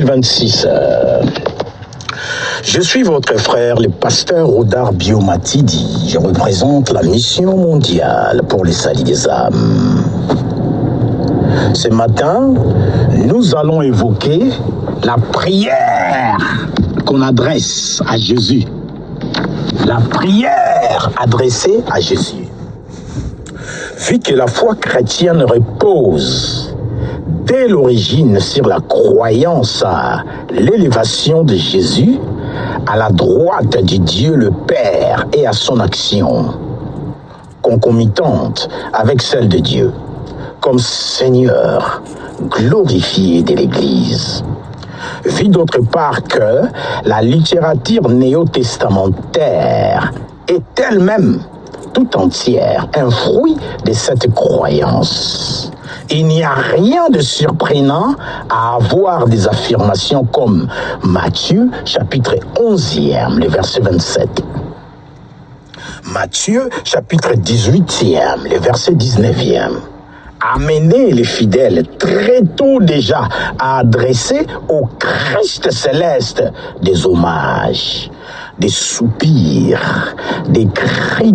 2026. Je suis votre frère, le pasteur Odar Biomatidi. Je représente la mission mondiale pour les salut des âmes. Ce matin, nous allons évoquer la prière qu'on adresse à Jésus. La prière adressée à Jésus. Vu que la foi chrétienne repose dès l'origine sur la croyance à l'élévation de Jésus à la droite du Dieu le Père et à son action concomitante avec celle de Dieu comme Seigneur glorifié de l'Église. Vu d'autre part que la littérature néo-testamentaire est elle-même tout entière un fruit de cette croyance. Il n'y a rien de surprenant à avoir des affirmations comme Matthieu, chapitre 11e, le verset 27. Matthieu, chapitre 18e, le verset 19e. Amener les fidèles très tôt déjà à adresser au Christ céleste des hommages, des soupirs, des cris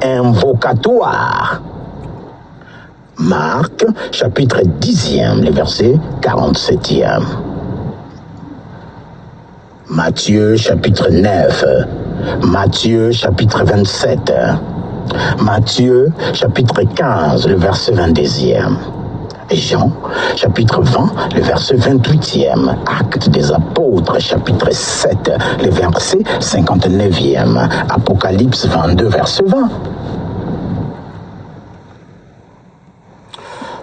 invocatoires. Marc, chapitre 10e, le verset 47e. Matthieu, chapitre 9. Matthieu, chapitre 27. Matthieu, chapitre 15, le verset 22e. Et Jean, chapitre 20, le verset 28e. Actes des apôtres, chapitre 7, le verset 59e. Apocalypse 22, verset 20.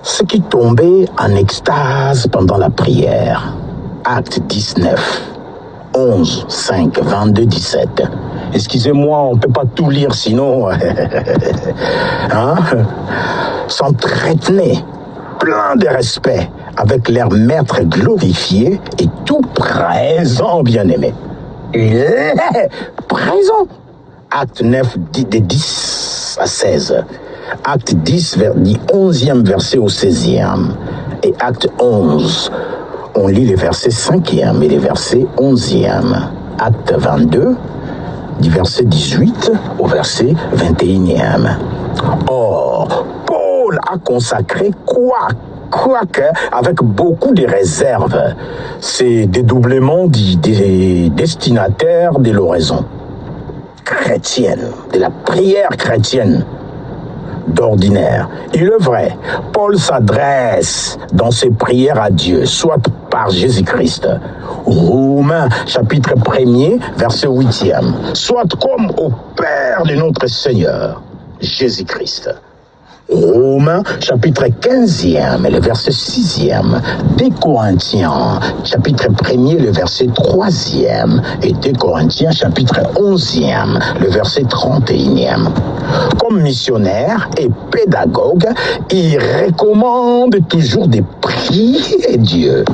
Ceux qui tombaient en extase pendant la prière. Acte 19, 11, 5, 22, 17. Excusez-moi, on ne peut pas tout lire sinon. S'entretenaient plein de respect avec leur maître glorifié et tout présent bien-aimé. Il est présent. Acte 9, de 10 à 16. Acte 10, du 11e verset au 16e. Et acte 11, on lit les versets 5e et les versets 11e. Acte 22, du verset 18 au verset 21e. Or, Paul a consacré quoique avec beaucoup de réserves, ces dédoublements des destinataires de l'oraison chrétienne, de la prière chrétienne d'ordinaire. Il est vrai, Paul s'adresse dans ses prières à Dieu, soit par Jésus-Christ, Romains chapitre 1er, verset 8e, soit comme au Père de notre Seigneur, Jésus-Christ. Romains chapitre 15e, le verset 6e, des Corinthiens chapitre 1er, le verset 3e, et des Corinthiens chapitre 11e, le verset 31e. Comme missionnaire et pédagogue, il recommande toujours de prier Dieu.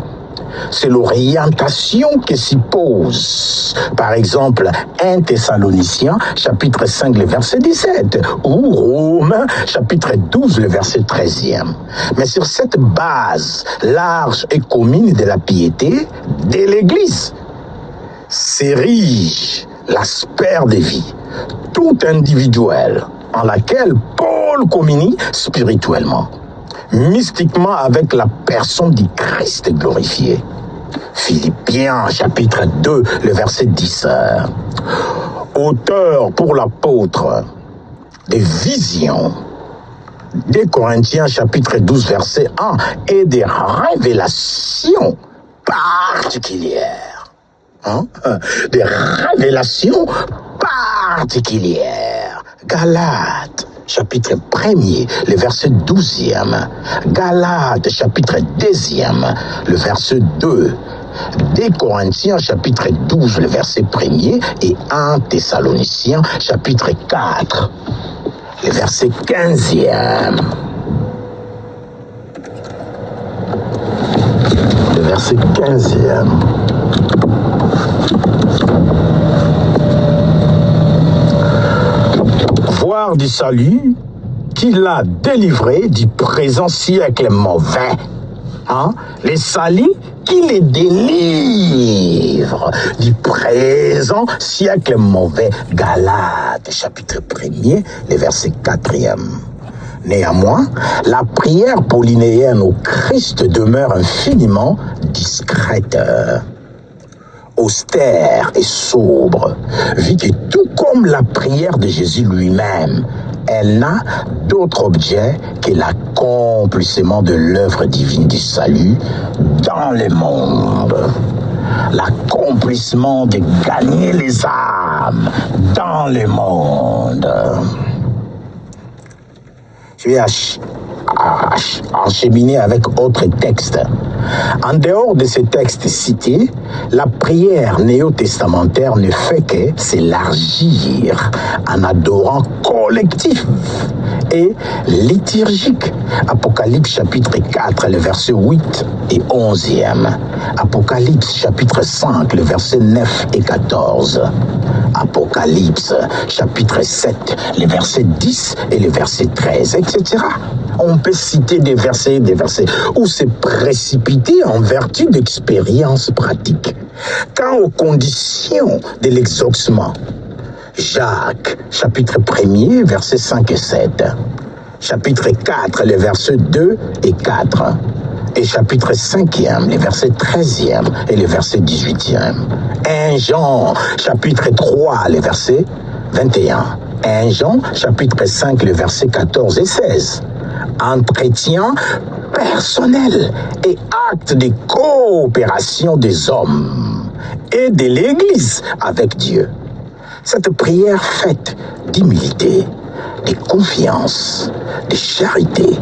C'est l'orientation qui s'y pose. Par exemple, 1 Thessaloniciens, chapitre 5, le verset 17, ou Romains, chapitre 12, le verset 13e. Mais sur cette base large et commune de la piété de l'Église, s'érige la sphère de vie, tout individuelle, en laquelle Paul communie spirituellement, mystiquement avec la personne du Christ glorifié. Philippiens chapitre 2, le verset 10. Auteur pour l'apôtre des visions des Corinthiens chapitre 12, verset 1 et des révélations particulières. Des révélations particulières. Galates chapitre 1er, le verset 12e. Galates, chapitre 2e, le verset 2. Des Corinthiens, chapitre 12, le verset 1er. Et 1 Thessaloniciens, chapitre 4, le verset 15e. Le verset 15e. Voir du salut qu'il a délivré du présent siècle mauvais. Les salis qui les délivre du présent siècle mauvais. Galates, chapitre 1er, les versets 4e. Néanmoins, la prière polynéenne au Christ demeure infiniment discrète, austère et sobre, vu que tout comme la prière de Jésus lui-même, elle n'a d'autre objet que l'accomplissement de l'œuvre divine du salut dans le monde. L'accomplissement de gagner les âmes dans le monde. Je vais encheminer avec autres textes. En dehors de ces textes cités, la prière néo-testamentaire ne fait que s'élargir en adorant collectif et liturgique. Apocalypse chapitre 4, le verset 8 et 11e. Apocalypse chapitre 5, le verset 9 et 14. Apocalypse chapitre 7, les versets 10 et les versets 13, etc. On peut citer des versets où c'est précipité en vertu d'expériences pratiques. Quant aux conditions de l'exaucement, Jacques, chapitre 1er, versets 5 et 7. Chapitre 4, les versets 2 et 4. Et chapitre 5e, les versets 13e et les versets 18e. 1 Jean, chapitre 3, les versets 21. 1 Jean, chapitre 5, les versets 14 et 16. Entretien personnel et acte de coopération des hommes et de l'Église avec Dieu. Cette prière faite d'humilité, de confiance, de charité,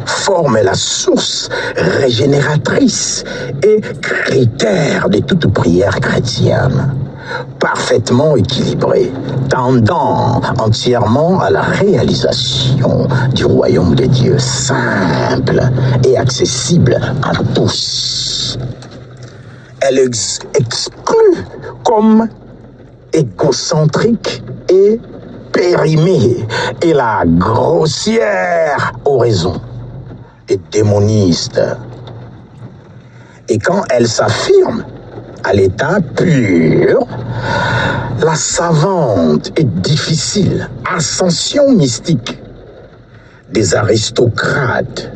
forme la source régénératrice et critère de toute prière chrétienne, parfaitement équilibrée, tendant entièrement à la réalisation du royaume de Dieu, simple et accessible à tous. Elle exclut comme égocentrique et périmée et la grossière oraison et démoniste. Et quand elle s'affirme à l'état pur, la savante et difficile ascension mystique des aristocrates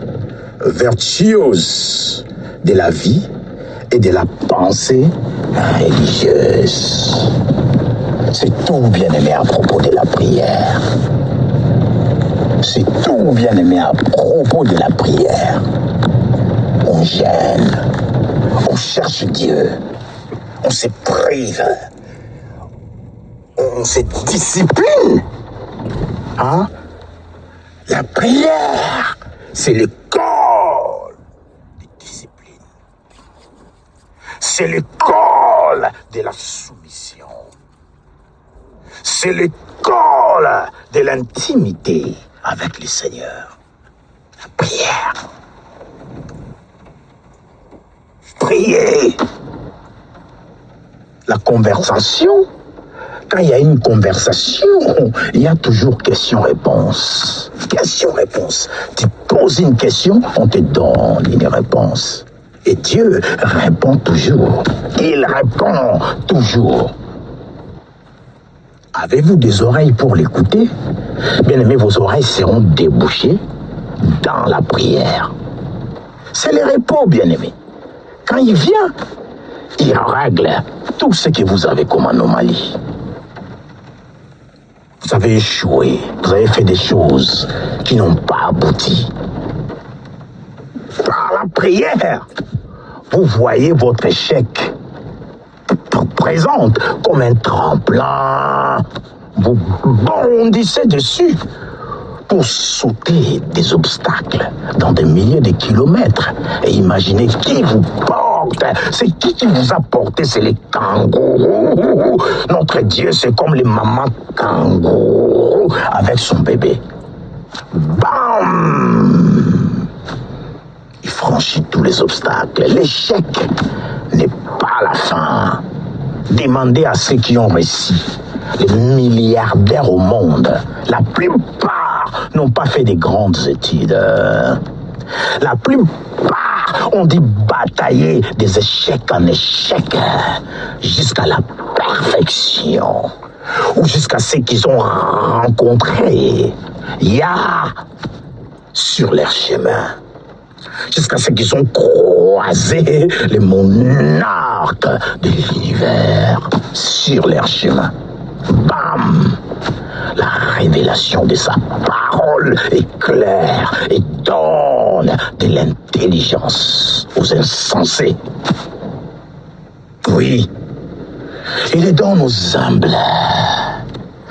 vertueuses de la vie et de la pensée religieuse. C'est tout, bien-aimé, à propos de la prière. C'est tout, bien-aimé, à propos de la prière. On gêne, on cherche Dieu, on se prive, on se discipline. Hein? La prière, c'est l'école de discipline. C'est l'école de la soumission. C'est l'école de l'intimité avec le Seigneur. La prière. Prier. La conversation. Quand il y a une conversation, il y a toujours question-réponse. Question-réponse. Tu poses une question, on te donne une réponse. Et Dieu répond toujours. Il répond toujours. Avez-vous des oreilles pour l'écouter? Bien-aimés, vos oreilles seront débouchées dans la prière. C'est le repos, bien-aimés. Quand il vient, il règle tout ce que vous avez comme anomalie. Vous avez échoué, vous avez fait des choses qui n'ont pas abouti. Par la prière, vous voyez votre échec présente comme un tremplin. Vous bondissez dessus pour sauter des obstacles dans des milliers de kilomètres et imaginez qui vous porte. C'est qui vous a porté? C'est les kangourous. Notre Dieu, c'est comme les mamans kangourous avec son bébé. Bam! Il franchit tous les obstacles. L'échec n'est pas la fin. Demandez à ceux qui ont réussi. Les milliardaires au monde, la plupart n'ont pas fait de grandes études. La plupart On dit batailler des échecs en échecs jusqu'à la perfection ou jusqu'à ce qu'ils ont rencontré Yah sur leur chemin, jusqu'à ce qu'ils ont croisé les monarques de l'univers sur leur chemin. Bam! La révélation de sa parole est claire et donne de l'intelligence aux insensés. Oui, il les donne aux humbles,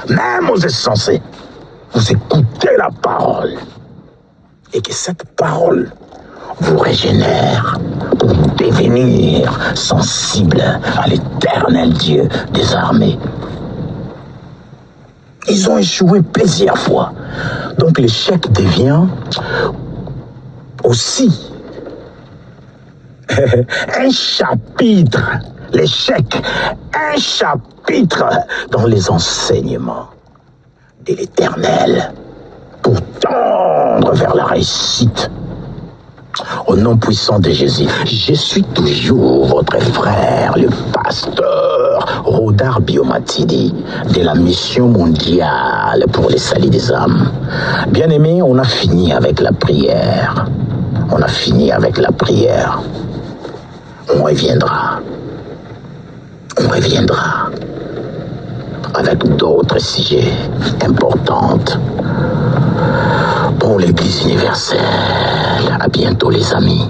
même aux insensés. Vous écoutez la parole et que cette parole vous régénère pour devenir sensible à l'éternel Dieu des armées. Ils ont échoué plusieurs fois. Donc l'échec devient aussi un chapitre. L'échec, un chapitre dans les enseignements de l'Éternel pour tendre vers la réussite. Au nom puissant de Jésus, je suis toujours votre frère, le pasteur Rodar Biomatidi de la mission mondiale pour le salut des âmes. Bien-aimés, on a fini avec la prière. On a fini avec la prière. On reviendra. On reviendra avec d'autres sujets importants pour l'Église universelle. À bientôt les amis.